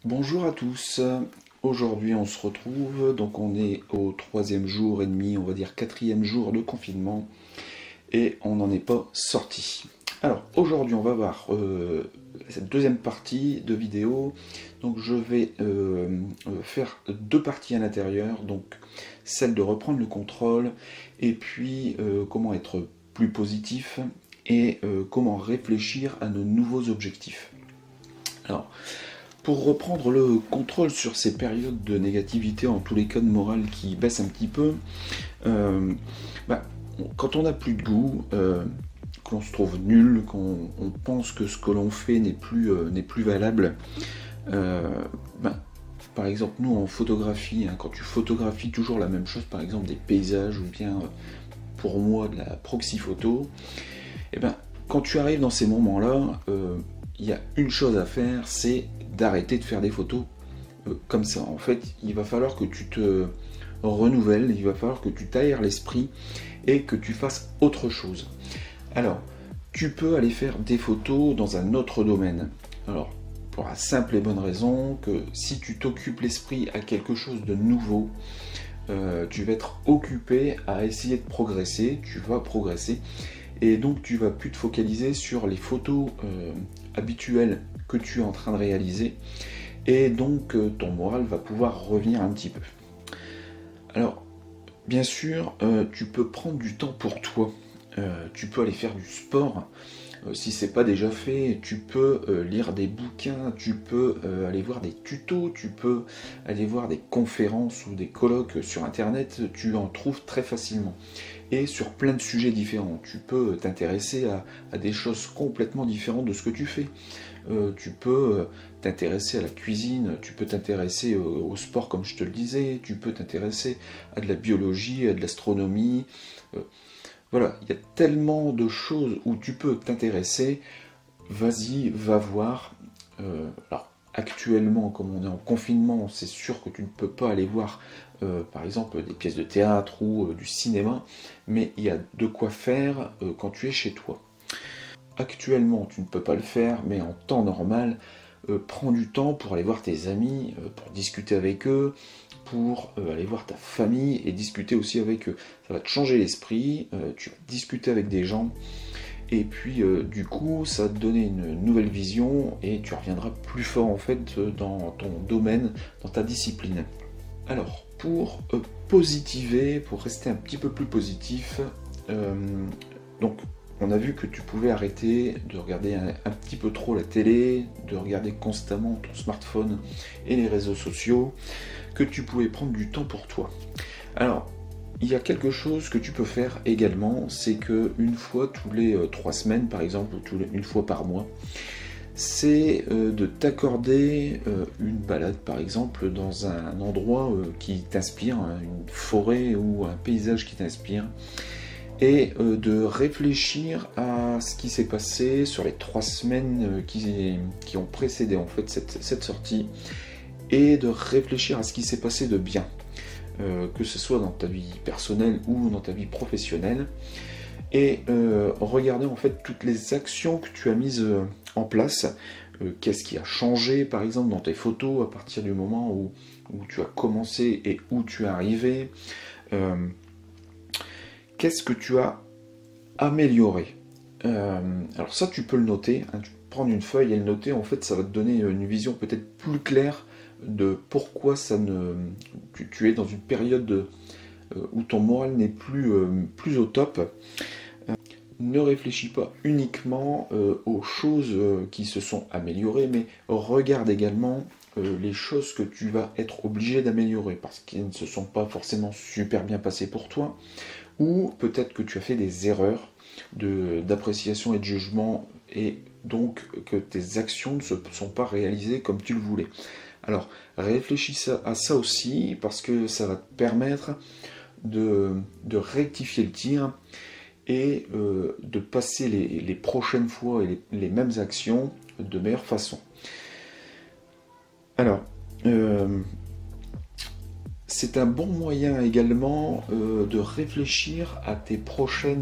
Bonjour à tous. Aujourd'hui on se retrouve, donc on est au troisième jour et demi, on va dire quatrième jour de confinement et on n'en est pas sorti. Alors aujourd'hui on va voir cette deuxième partie de vidéo. Donc je vais faire deux parties à l'intérieur, donc celle de reprendre le contrôle et puis comment être plus positif et comment réfléchir à nos nouveaux objectifs. Alors, pour reprendre le contrôle sur ces périodes de négativité, en tous les cas de morale qui baisse un petit peu, euh, bah, quand on n'a plus de goût, que l'on se trouve nul, qu'on pense que ce que l'on fait n'est plus valable, euh, bah, par exemple nous en photographie, hein, quand tu photographies toujours la même chose, par exemple des paysages ou bien pour moi de la proxy photo, et ben, quand tu arrives dans ces moments-là, il y a une chose à faire, c'est d'arrêter de faire des photos comme ça. En fait, il va falloir que tu te renouvelles, il va falloir que tu t'aères l'esprit et que tu fasses autre chose. Alors, tu peux aller faire des photos dans un autre domaine. Alors, pour la simple et bonne raison que si tu t'occupes l'esprit à quelque chose de nouveau, tu vas être occupé à essayer de progresser, tu vas progresser, et donc tu vas plus te focaliser sur les photos habituelles que tu es en train de réaliser, et donc ton moral va pouvoir revenir un petit peu. Alors, bien sûr, tu peux prendre du temps pour toi. Tu peux aller faire du sport. Si c'est pas déjà fait, tu peux lire des bouquins, tu peux aller voir des tutos, tu peux aller voir des conférences ou des colloques sur internet, tu en trouves très facilement. Et sur plein de sujets différents. Tu peux t'intéresser à des choses complètement différentes de ce que tu fais. Tu peux t'intéresser à la cuisine, tu peux t'intéresser au sport comme je te le disais, tu peux t'intéresser à de la biologie, à de l'astronomie. Voilà, il y a tellement de choses où tu peux t'intéresser. Vas-y, va voir. Alors, actuellement, comme on est en confinement, c'est sûr que tu ne peux pas aller voir, par exemple, des pièces de théâtre ou du cinéma, mais il y a de quoi faire quand tu es chez toi. Actuellement, tu ne peux pas le faire, mais en temps normal, prends du temps pour aller voir tes amis, pour discuter avec eux, pour aller voir ta famille et discuter aussi avec eux. Ça va te changer l'esprit, tu vas discuter avec des gens, et puis du coup, ça va te donner une nouvelle vision et tu reviendras plus fort en fait dans ton domaine, dans ta discipline. Alors, pour positiver, pour rester un petit peu plus positif, donc on a vu que tu pouvais arrêter de regarder un petit peu trop la télé, de regarder constamment ton smartphone et les réseaux sociaux, que tu pouvais prendre du temps pour toi. Alors, il y a quelque chose que tu peux faire également, c'est que une fois tous les 3 semaines par exemple, ou une fois par mois, c'est de t'accorder une balade par exemple dans un endroit qui t'inspire, hein, une forêt ou un paysage qui t'inspire, et de réfléchir à ce qui s'est passé sur les 3 semaines qui ont précédé en fait cette sortie, et de réfléchir à ce qui s'est passé de bien, que ce soit dans ta vie personnelle ou dans ta vie professionnelle, et regarder en fait toutes les actions que tu as mises en place, qu'est-ce qui a changé par exemple dans tes photos à partir du moment où tu as commencé et où tu es arrivé, qu'est-ce que tu as amélioré. Alors ça tu peux le noter, hein, tu peux prendre une feuille et le noter, en fait ça va te donner une vision peut-être plus claire de pourquoi tu es dans une période où ton moral n'est plus au top. Ne réfléchis pas uniquement aux choses qui se sont améliorées, mais regarde également les choses que tu vas être obligé d'améliorer parce qu'elles ne se sont pas forcément super bien passées pour toi, ou peut-être que tu as fait des erreurs d'appréciation et de jugement, et donc que tes actions ne se sont pas réalisées comme tu le voulais. Alors réfléchis à ça aussi, parce que ça va te permettre de rectifier le tir et de passer les prochaines fois et les mêmes actions de meilleure façon. Alors, c'est un bon moyen également de réfléchir à tes prochains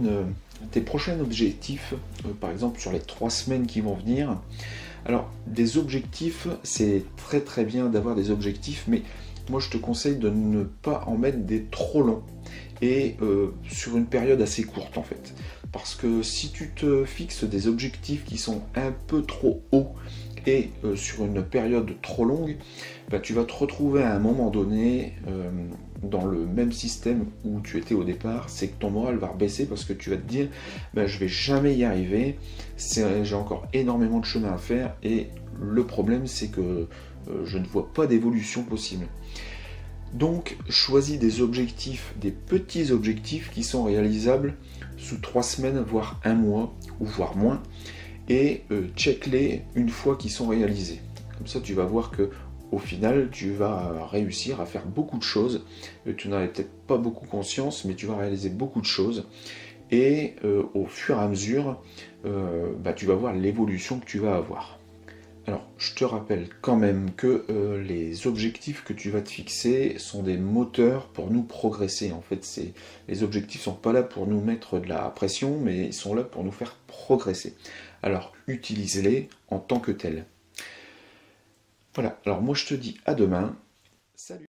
objectifs, par exemple sur les 3 semaines qui vont venir. Alors, des objectifs, c'est très très bien d'avoir des objectifs, mais moi je te conseille de ne pas en mettre des trop longs et sur une période assez courte en fait. Parce que si tu te fixes des objectifs qui sont un peu trop hauts et sur une période trop longue, bah, tu vas te retrouver à un moment donné dans le même système où tu étais au départ, c'est que ton moral va baisser parce que tu vas te dire bah, je vais jamais y arriver, j'ai encore énormément de chemin à faire et le problème c'est que je ne vois pas d'évolution possible. Donc, choisis des objectifs, des petits objectifs qui sont réalisables sous 3 semaines, voire un mois, ou voire moins, et check-les une fois qu'ils sont réalisés. Comme ça, tu vas voir que au final, tu vas réussir à faire beaucoup de choses. Tu n'en as peut-être pas beaucoup conscience, mais tu vas réaliser beaucoup de choses. Et au fur et à mesure, bah, tu vas voir l'évolution que tu vas avoir. Alors, je te rappelle quand même que les objectifs que tu vas te fixer sont des moteurs pour nous progresser. En fait, les objectifs ne sont pas là pour nous mettre de la pression, mais ils sont là pour nous faire progresser. Alors, utilise-les en tant que tels. Voilà, alors moi je te dis à demain. Salut!